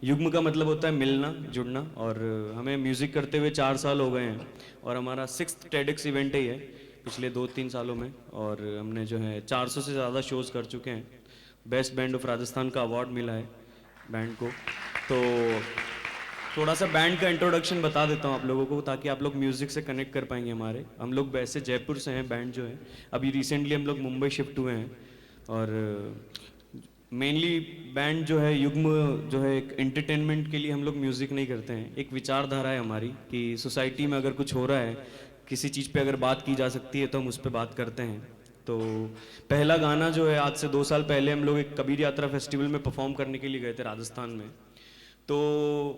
युग्म का मतलब होता है मिलना जुड़ना, और हमें म्यूज़िक करते हुए 4 साल हो गए हैं और हमारा 6th TEDx इवेंट ही है पिछले 2-3 सालों में, और हमने जो है 400 से ज़्यादा शोज़ कर चुके हैं। बेस्ट बैंड ऑफ राजस्थान का अवार्ड मिला है बैंड को। तो थोड़ा सा बैंड का इंट्रोडक्शन बता देता हूँ आप लोगों को, ताकि आप लोग म्यूज़िक से कनेक्ट कर पाएंगे हमारे। हम लोग वैसे जयपुर से हैं, बैंड जो है अभी रिसेंटली हम लोग मुंबई शिफ्ट हुए हैं, और मेनली बैंड जो है युग्म जो है एक एंटरटेनमेंट के लिए हम लोग म्यूज़िक नहीं करते हैं। एक विचारधारा है हमारी कि सोसाइटी में अगर कुछ हो रहा है, किसी चीज़ पे अगर बात की जा सकती है तो हम उस पर बात करते हैं। तो पहला गाना जो है आज से 2 साल पहले हम लोग एक कबीर यात्रा फेस्टिवल में परफॉर्म करने के लिए गए थे राजस्थान में। तो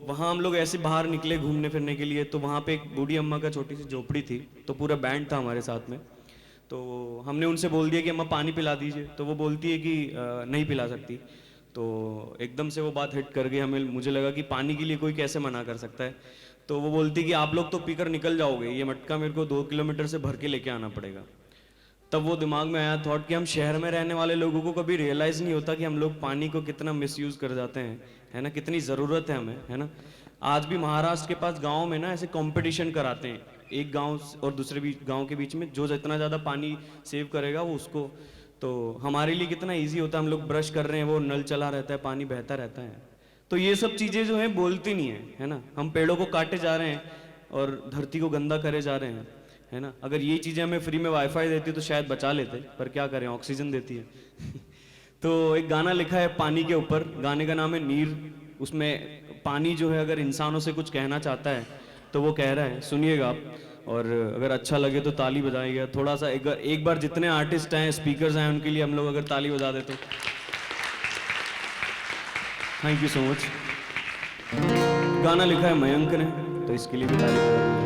वहाँ हम लोग ऐसे बाहर निकले घूमने फिरने के लिए, तो वहाँ पे एक बूढ़ी अम्मा का छोटी सी झोपड़ी थी, तो पूरा बैंड था हमारे साथ में। तो हमने उनसे बोल दिया कि अम्मा पानी पिला दीजिए, तो वो बोलती है कि नहीं पिला सकती। तो एकदम से वो बात हिट कर गई हमें, मुझे लगा कि पानी के लिए कोई कैसे मना कर सकता है। तो वो बोलती कि आप लोग तो पीकर निकल जाओगे, ये मटका मेरे को 2 किलोमीटर से भर के लेके आना पड़ेगा। तब वो दिमाग में आया थॉट कि हम शहर में रहने वाले लोगों को कभी रियलाइज़ नहीं होता कि हम लोग पानी को कितना मिसयूज़ कर जाते हैं, है ना, कितनी ज़रूरत है हमें, है ना। आज भी महाराष्ट्र के पास गाँव में ना ऐसे कंपटीशन कराते हैं, एक गांव और दूसरे गांव के बीच में जो जितना ज़्यादा पानी सेव करेगा वो उसको। तो हमारे लिए कितना इजी होता है, हम लोग ब्रश कर रहे हैं वो नल चला रहता है, पानी बहता रहता है। तो ये सब चीज़ें जो हैं बोलती नहीं है ना। हम पेड़ों को काटे जा रहे हैं और धरती को गंदा करे जा रहे हैं, है ना। अगर ये चीज़ें हमें फ्री में वाईफाई देती तो शायद बचा लेते, पर क्या करें, ऑक्सीजन देती है। तो एक गाना लिखा है पानी के ऊपर, गाने का नाम है नीर। उसमें पानी जो है अगर इंसानों से कुछ कहना चाहता है तो वो कह रहा है, सुनिएगा आप, और अगर अच्छा लगे तो ताली बजाइएगा। थोड़ा सा एक बार जितने आर्टिस्ट हैं, स्पीकर्स हैं, उनके लिए हम लोग अगर ताली बजा दे तो थैंक यू सो मच। गाना लिखा है मयंक ने, तो इसके लिए भी ताली बजा दीजिए।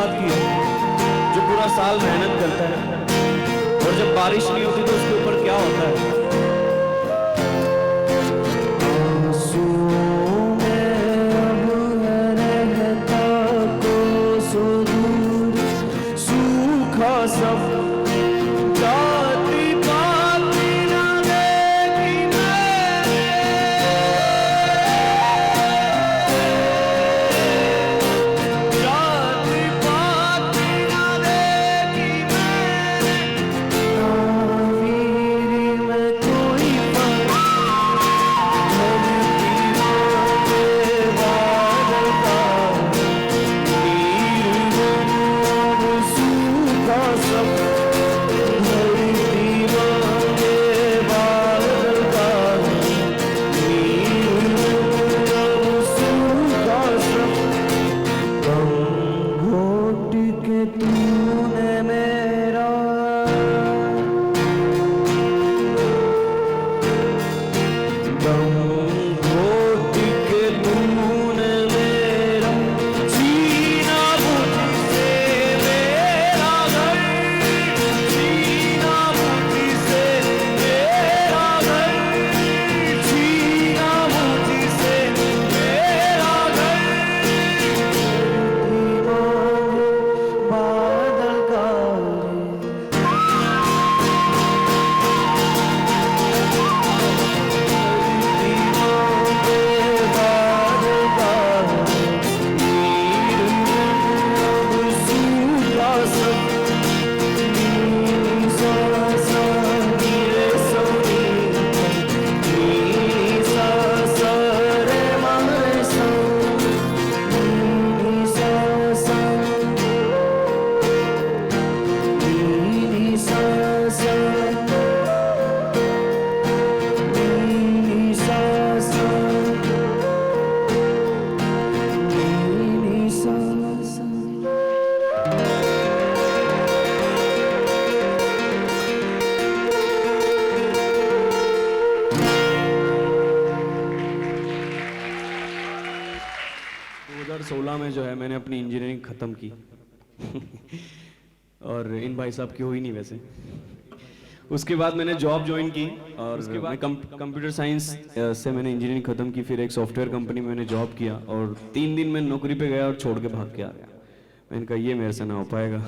बात की है, जो पूरा साल मेहनत करता है और जब बारिश नहीं होती तो उसके ऊपर क्या होता है। में जो है मैंने अपनी इंजीनियरिंग ख़त्म की और इन भाई साहब की हुई नहीं वैसे। उसके बाद मैंने जॉब ज्वाइन की और उसके बाद कंप्यूटर साइंस से मैंने इंजीनियरिंग ख़त्म की। फिर एक सॉफ्टवेयर कंपनी में मैंने जॉब किया और 3 दिन मैं नौकरी पे गया और छोड़ के भाग के आ गया। मैंने कहा ये मेरे से ना हो पाएगा।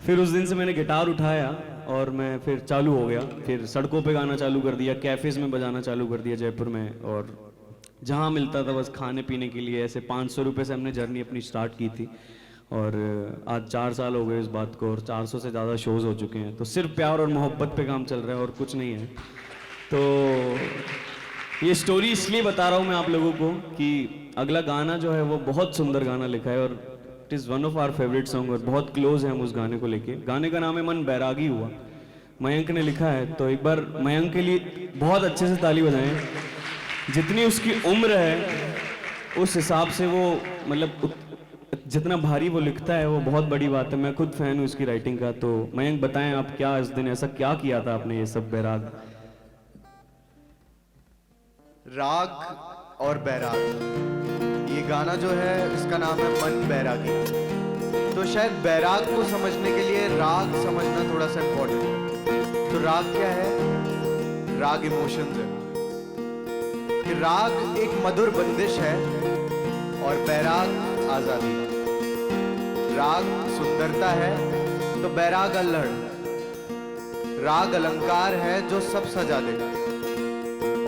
फिर उस दिन से मैंने गिटार उठाया और मैं फिर चालू हो गया। फिर सड़कों पे गाना चालू कर दिया, कैफ़ेज़ में बजाना चालू कर दिया जयपुर में, और जहाँ मिलता था बस खाने पीने के लिए। ऐसे 500 रुपये से हमने जर्नी अपनी स्टार्ट की थी और आज 4 साल हो गए इस बात को और 400 से ज़्यादा शोज़ हो चुके हैं। तो सिर्फ प्यार और मोहब्बत पे काम चल रहा है और कुछ नहीं है। तो ये स्टोरी इसलिए बता रहा हूँ मैं आप लोगों को कि अगला गाना जो है वो बहुत सुंदर गाना लिखा है और it is one of our favourite song और बहुत क्लोज है हम उस गाने को लेके। गाने का नाम है मन बैरागी हुआ, मयंक ने लिखा है। तो एक बार मयंक के लिए बहुत अच्छे से ताली बजाएं। जितनी उसकी उम्र है उस हिसाब से वो मतलब जितना भारी वो लिखता है वो बहुत बड़ी बात है। मैं खुद फैन हूँ इसकी राइटिंग का। तो मयंक बताएं आप क्या इस दिन ऐसा क्या किया था आपने ये सब बैराग? राग और बैराग, ये गाना जो है इसका नाम है मन बैरागी। तो शायद बैराग को समझने के लिए राग समझना थोड़ा सा इम्पोर्टेंट है। तो राग क्या है? राग इमोशंस है कि राग एक मधुर बंदिश है और बैराग आजादी। राग सुंदरता है तो बैराग अल्हड़। राग अलंकार है जो सब सजा देगा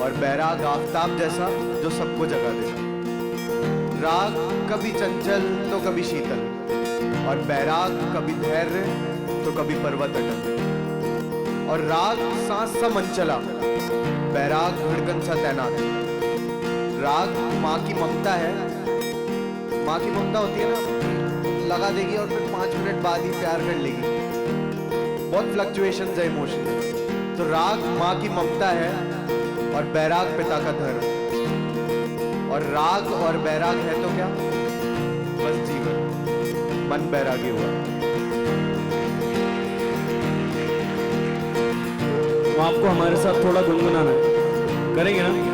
और बैराग आफताब जैसा जो सबको जगा देगा। राग कभी चंचल तो कभी शीतल और बैराग कभी धैर्य तो कभी पर्वत अटल। और राग सांस सा मनचला, बैराग धड़कन सा तैनात। राग माँ की ममता है। माँ की ममता होती है ना, लगा देगी और फिर 5 मिनट बाद ही प्यार कर लेगी। बहुत फ्लक्चुएशंस है इमोशन। तो राग माँ की ममता है और बैराग पिता का धर्म। और राग और बैराग है तो क्या? बस जीवन। मन बैरागी हुआ। तो आपको हमारे साथ थोड़ा गुनगुनाना है, करेंगे ना?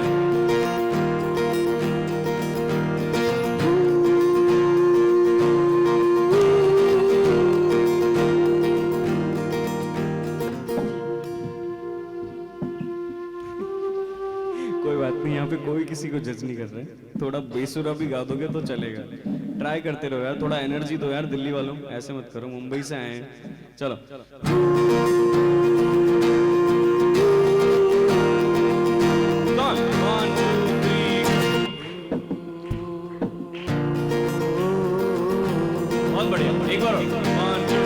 बात नहीं, यहाँ पे कोई किसी को जज नहीं कर रहे। थोड़ा बेसुरा भी गा दोगे तो चलेगा। ट्राई करते रहो यार, थोड़ा एनर्जी दो यार दिल्ली वालों, ऐसे मत करो, मुंबई से आए हैं। चलो One, two, three. बहुत बढ़िया, एक बार और। One, two,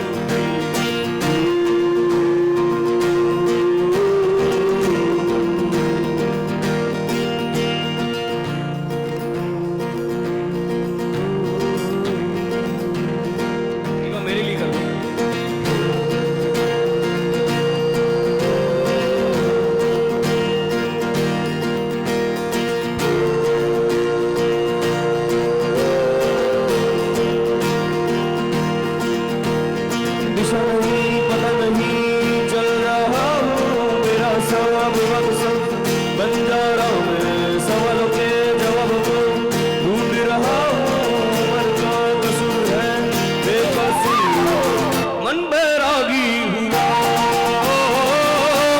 एक बार मेरे लिए कर दो। दिशा नहीं पता नहीं चल रहा हूँ, मेरा सब वक्त सब बन जा रहा हूँ, मैं सवालों के जवाब को ढूंढ रहा हूँ। मन का कसूर है बेकसूर, मन बैरागी हुआ,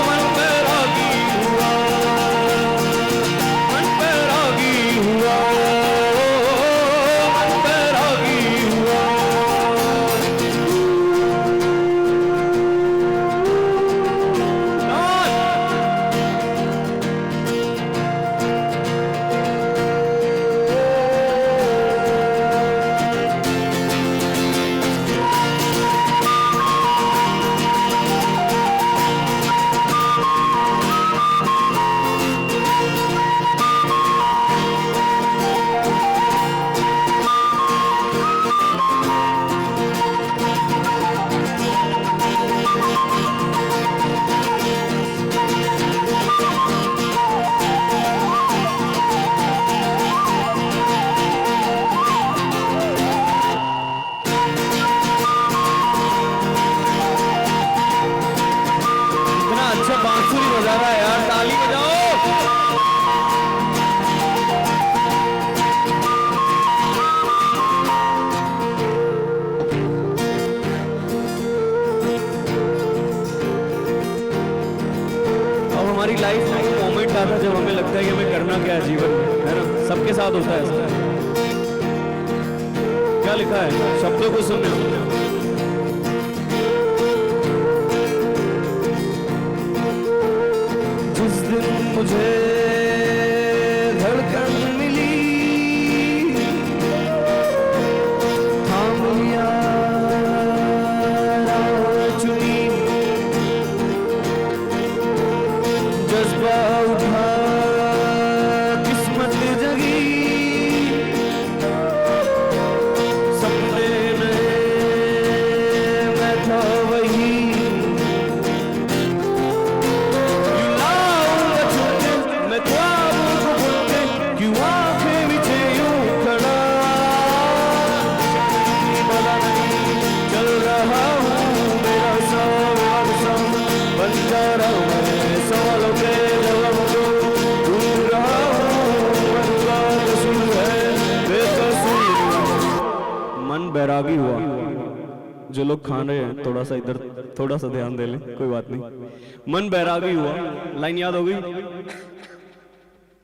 मन बैरागी हुआ, मन बैरागी हुआ, मन बैरागी हुआ। इतना अच्छा बांसुरी बजा रहा है यार, ताली बजाओ। अब हमारी लाइफ में वो मोमेंट आता है जब हमें लगता है कि हमें करना क्या है जीवन में, है ना? सबके साथ होता है ऐसा। क्या लिखा है, शब्दों को सुनना। जिस दिन मुझे धड़कन मिली, थाम लिया राह चुनी, जज्बा उठा किस्मत जगी, सपने नए मैं था वही। मैं ख्वाबों को भूल के क्यों आंखें बिछे यूं खड़ा, भला नहीं चल रहा हूँ, मेरा सब सब बन जा रहा हूँ, मैं सवालों के जवाब को ढूंढ रहा हूँ। मन का कसूर है बेकसूर, मन बैरागी हुआ। जो लोग खा रहे हैं थोड़ा सा इधर, थोड़ा सा ध्यान दे लें, कोई बात नहीं। मन बैरागी हुआ, लाइन याद हो गई?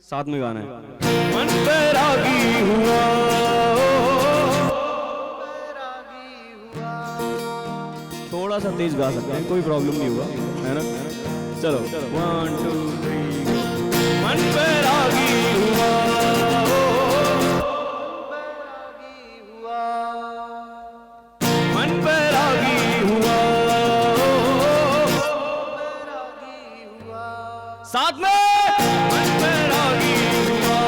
साथ में गाना है। मन बैरागी हुआ, थोड़ा सा तेज गा सकते हैं, कोई प्रॉब्लम नहीं हुआ, है ना? चलो 1 2 3। मन बैरागी हुआ, मन बैरागी हुआ, साथ में मन बैरागी हुआ,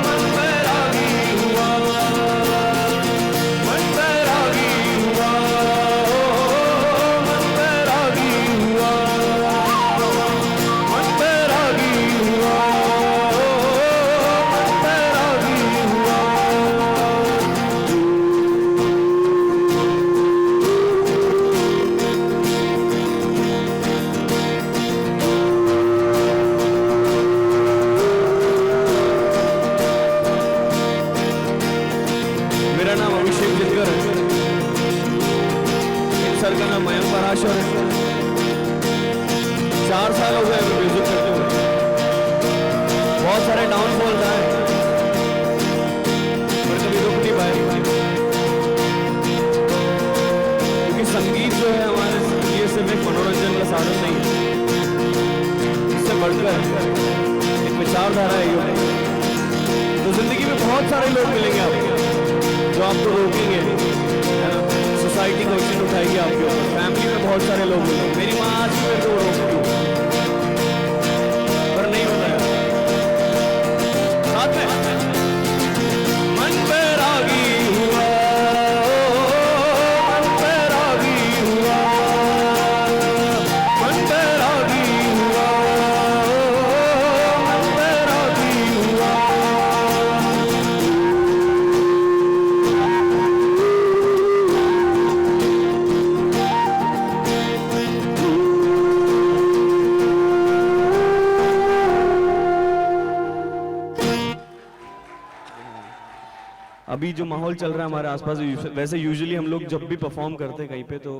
मन बैरागी हुआ, मन बैरागी हुआ, मन बैरागी हुआ, मन बैरागी हुआ, मन बैरागी हुआ। मेरा नाम अभिषेक जितकर है, इन सर का नाम मयंक पराशर है। 4 साल हो गए म्यूजिक करते हुए। विचारधारा है योग की। तो जिंदगी में बहुत सारे लोग मिलेंगे आपको जो आपको रोकेंगे, है ना, सोसाइटी क्वेश्चन उठाएगी आपके ऊपर, फैमिली में बहुत सारे लोग मिलेंगे। मेरी माँ आज भी मेरे को रोकती है, पर नहीं होता है। साथ में मन बैरागी हुआ, मन बैरागी हुआ, मन बैरागी हुआ, मन बैरागी हुआ। अभी जो माहौल चल रहा है हमारे आसपास, वैसे यूजुअली हम लोग जब भी परफॉर्म करते हैं कहीं पे तो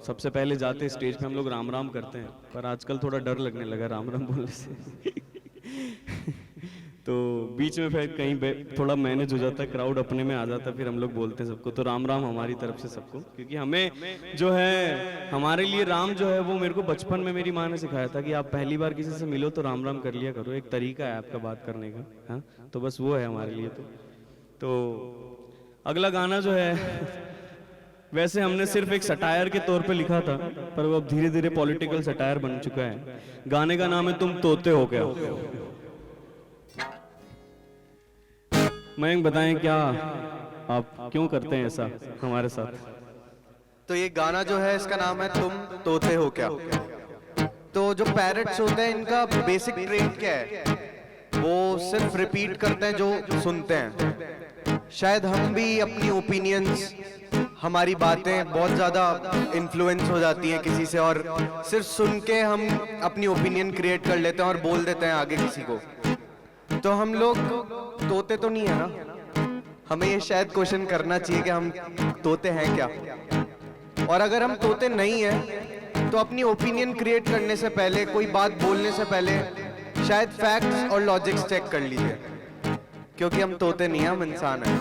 सबसे पहले जाते स्टेज पे हम लोग राम राम करते हैं, पर आजकल थोड़ा डर लगने लगा राम राम बोलने से। तो बीच में फिर कहीं थोड़ा मैनेज हो जाता है, क्राउड अपने में आ जाता है, फिर हम लोग बोलते हैं सबको। तो राम राम हमारी तरफ से सबको, क्योंकि हमें जो है, हमारे लिए राम जो है वो मेरे को बचपन में मेरी माँ ने सिखाया था कि आप पहली बार किसी से मिलो तो राम राम कर लिया करो, एक तरीका है आपका बात करने का। हाँ, तो बस वो है हमारे लिए। तो अगला गाना जो है वैसे हमने सिर्फ एक सटायर के तौर पे लिखा था, पर वो अब धीरे धीरे पॉलिटिकल सटायर बन चुका है। गाने का नाम है तुम तोते हो क्या। मयंक बताएं क्या आप क्यों करते हैं ऐसा हमारे साथ। तो ये गाना जो है इसका नाम है तुम तोते हो क्या। तो जो पैरट्स होते हैं इनका बेसिक ट्रेट क्या है, वो सिर्फ रिपीट करते हैं जो सुनते हैं। शायद हम भी अपनी ओपिनियंस, हमारी बातें बहुत ज़्यादा इन्फ्लुएंस हो जाती हैं किसी से, और सिर्फ सुन के हम अपनी ओपिनियन क्रिएट कर लेते हैं और बोल देते हैं आगे किसी को। तो हम लोग तोते तो नहीं है ना, हमें ये शायद क्वेश्चन करना चाहिए कि हम तोते हैं क्या। और अगर हम तोते नहीं हैं तो अपनी ओपिनियन क्रिएट करने से पहले, कोई बात बोलने से पहले शायद फैक्ट्स और लॉजिक्स चेक कर लीजिए, क्योंकि हम तोते नहीं हैं, हम इंसान हैं।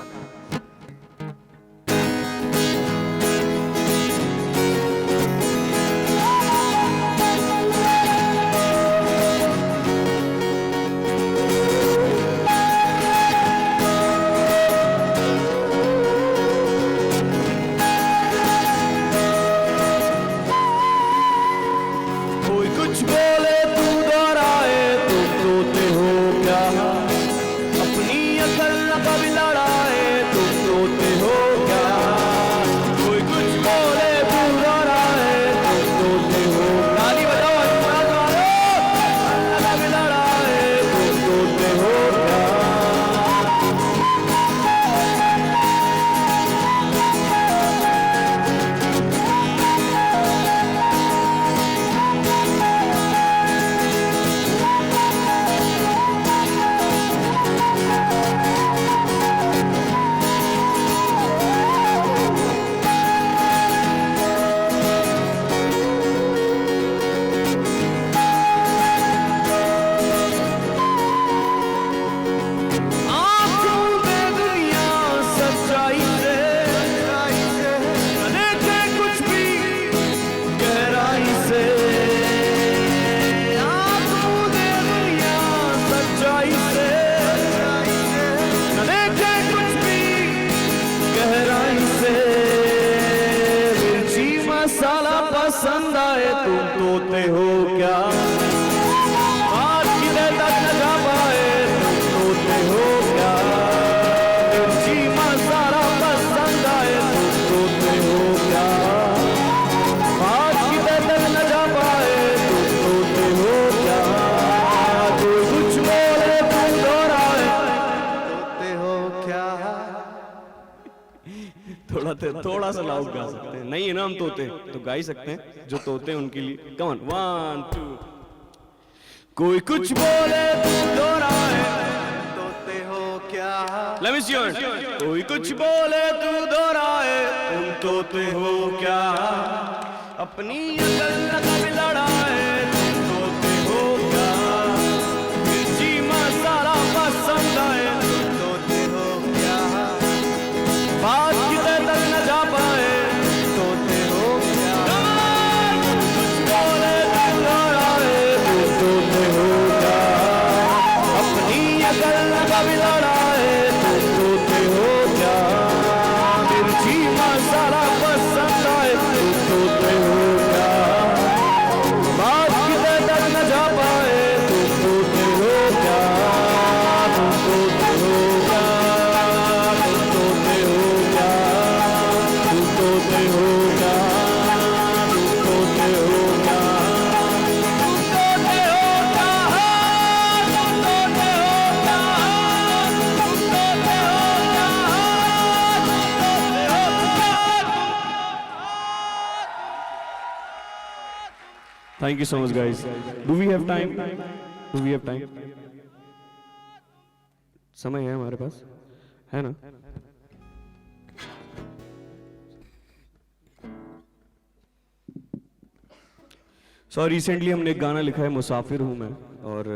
कोई कुछ बोले तू दोहराए, तुम तोते हो क्या। अपनी अकल न कभी लड़ाए, तुम तोते हो क्या। कोई कुछ बोले तू दोहराए, तुम तोते हो। ताली बजाओ, आवाज मारो, न कभी लड़ाए, तुम तोते हो क्या। आँखों में दुनिया सच्चाई से, न देखे कुछ भी गहराई से। आँखों में दुनिया सच्चाई से, न देखे कुछ भी गहराई से। मिर्ची मसाला पसंद आए, तुम तोते हो क्या। बात की तक न जा पाए, तुम तोते हो क्या। मिर्ची मसाला पसंद आए, तुम तोते हो क्या। बात की तक न जा पाए, तुम तोते हो क्या। कोई कुछ बोले तुम दोहराए, तोते हो क्या। थोड़ा सा लाउड गा सकते हैं, नहीं है ना हम तोते, तो गा ही सकते हैं जो तोते हैं उनके लिए। Come on, 1 2। कोई कुछ बोले तुम दोहराए, तोते हो क्या। Let me see yours. कोई कुछ बोले तू दोहराए, तुम तोते हो क्या। अपनी अकल न कभी लड़ाए, तुम तोते हो क्या। मिर्ची मसाला पसंद आए, तुम तोते हो क्या। बात की तक न जा पाए, तोते हो क्या। कुछ बोले तू दोहराए, तुम तोते हो क्या। अपनी Thank you so much, guys. Do we have time? Do we have time? समय है हमारे पास, है ना? सो रिसेंटली हमने एक गाना लिखा है, मुसाफिर हूँ मैं, और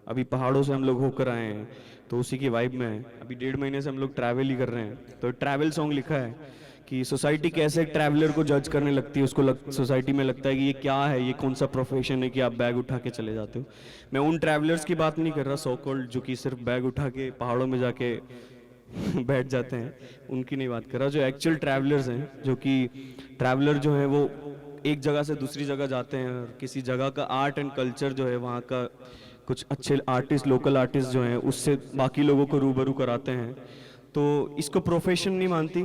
अभी पहाड़ों से हम लोग होकर आए हैं, तो उसी की वाइब में है। अभी 1.5 महीने से हम लोग ट्रैवल ही कर रहे हैं, तो ट्रैवल सॉन्ग लिखा है कि सोसाइटी कैसे एक ट्रैवलर को जज करने लगती है, उसको सोसाइटी में लगता है कि ये क्या है, ये कौन सा प्रोफेशन है कि आप बैग उठा के चले जाते हो। मैं उन ट्रैवलर्स की बात नहीं कर रहा, सो कॉल्ड, जो कि सिर्फ बैग उठा के पहाड़ों में जाके बैठ जाते हैं, उनकी नहीं बात कर रहा। जो एक्चुअल ट्रैवलर्स हैं, जो कि ट्रैवलर जो है वो एक जगह से दूसरी जगह जाते हैं, और किसी जगह का आर्ट एंड कल्चर जो है, वहाँ का कुछ अच्छे आर्टिस्ट, लोकल आर्टिस्ट जो हैं, उससे बाकी लोगों को रूबरू कराते हैं। तो इसको प्रोफेशन नहीं मानती,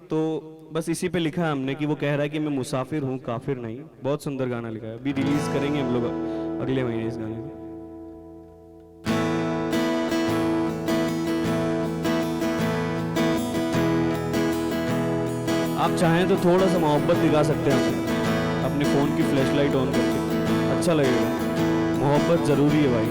तो बस इसी पे लिखा है हमने कि वो कह रहा है कि मैं मुसाफिर हूँ, काफिर नहीं। बहुत सुंदर गाना लिखा है, अभी रिलीज करेंगे हम लोग अगले महीने इस गाने को। आप चाहें तो थोड़ा सा मोहब्बत दिखा सकते हैं अपने फ़ोन की फ्लैश लाइट ऑन करके, अच्छा लगेगा। मोहब्बत ज़रूरी है भाई।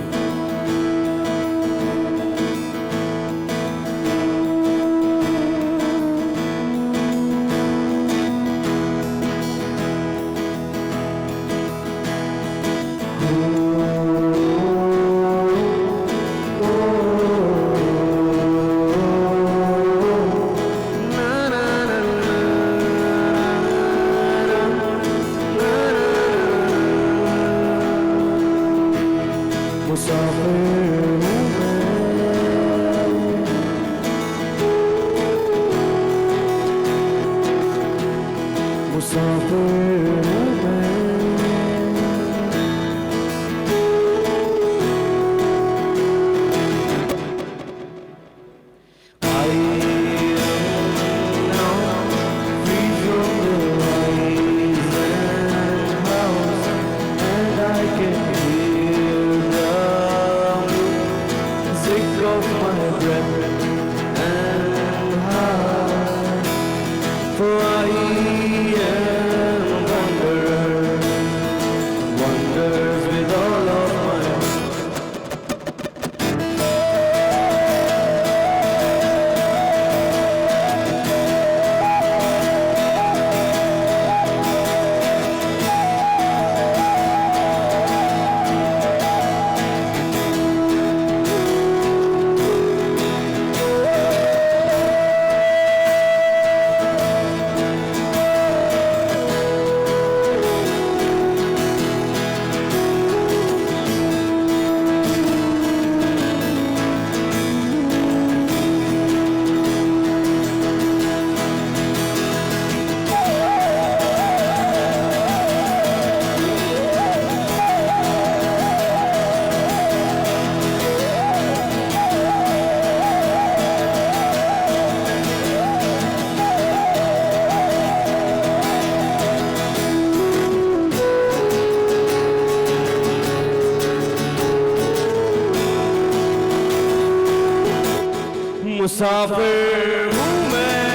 मुसाफिर हूँ मैं,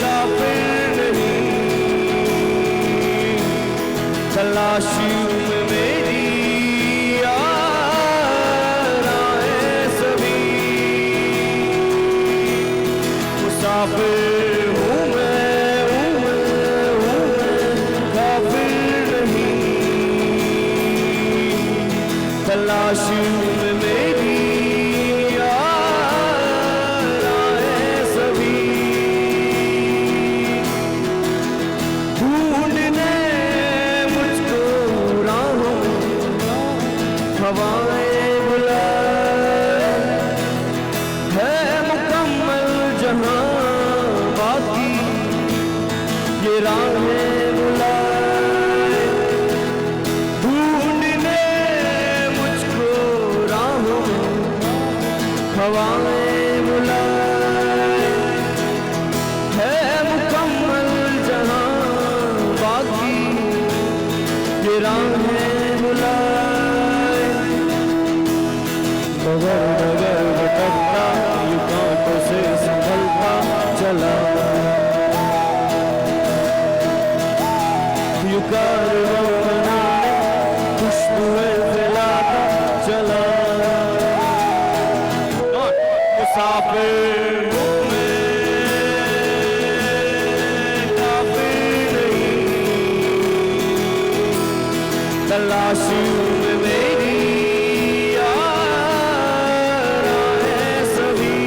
काफिर नहीं, तलाशी में मेरी याराएं सभी। मुसाफिर हूँ मैं, काफिर नहीं, तलाशी में मेरी हवाएं बुलाए, है मुकम्मल जहां बाकी, ये राहें बुलाए, ढूंढने मुझको राहों में, हवाएं बुलाए, है मुकम्मल जहां बाकी, ये राहें बुलाए। नगर नगर भटकता यूं कांटों से संभलता चला, यूं खुशबू फैलाता चला मुसाफिर हूँ मैं, काफिर नहीं, तलाशी में मेरी यारां सभी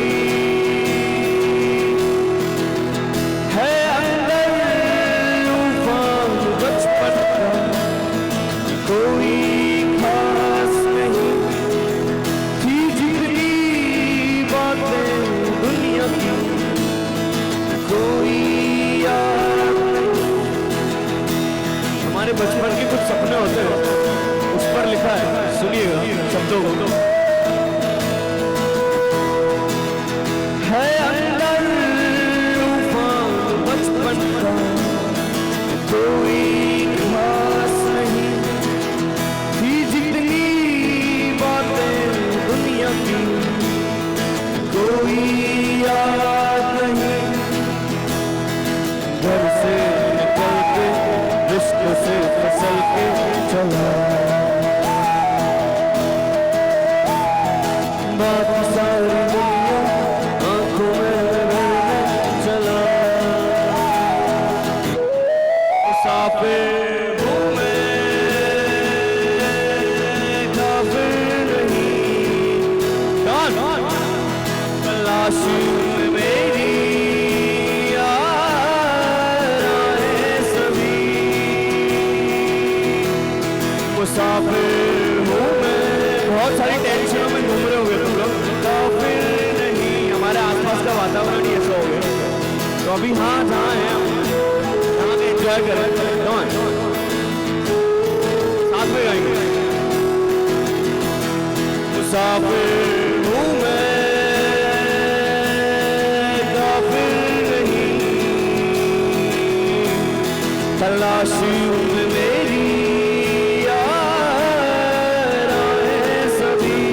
है अंदर तूफान बचपन का, कोई खास नहीं थी जितनी बातें दुनिया की, कोई याद नहीं। हमारे बचपन के कुछ सपने होते हैं, उस पर लिखा है, सुनिएगा शब्दों को। है अंदर तूफान बचपन का, कोई खास नहीं थी जितनी बातें दुनिया की, कोई याद नहीं। घर से निकल के रिश्ते से फिसल के चला, बाकी सारी दुनिया आंखों में भरने चला। मुसाफिर हूँ मैं, काफिर नहीं, तलाशी में मेरी यारां सभी। मुसाफिर हूँ मैं, बहुत सारी टेंशनों में घूम रहे हो गए तुम लोग, काफिर नहीं। हमारे आसपास का वातावरण ही ऐसा हो गया, तो अभी हाँ जहाँ है हम यहाँ पे एंजॉय करें, कौन साथ में गाएंगे। मुसाफिर हूँ मैं, काफिर नहीं, तलाशी में मेरी यारां सभी।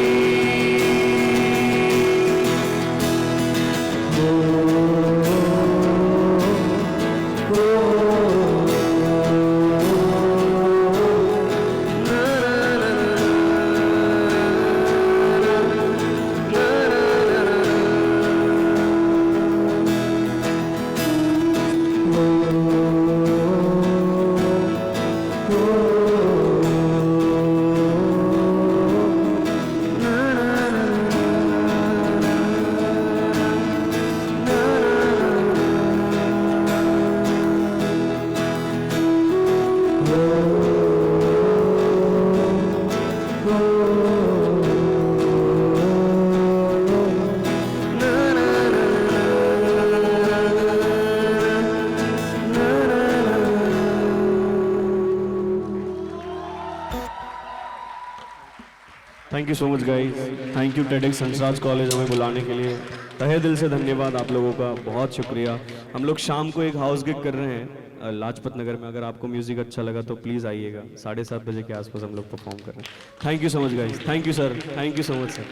Thank you so much guys, thank you TEDx Hansraj college हमें बुलाने के लिए, तहे दिल से धन्यवाद आप लोगों का, बहुत शुक्रिया। हम लोग शाम को एक हाउस गिग कर रहे हैं लाजपत नगर में, अगर आपको म्यूजिक अच्छा लगा तो प्लीज़ आइएगा, 7:30 बजे के आसपास हम लोग परफॉर्म कर रहे हैं। Thank you so much guys, thank you sir, thank you so much sir.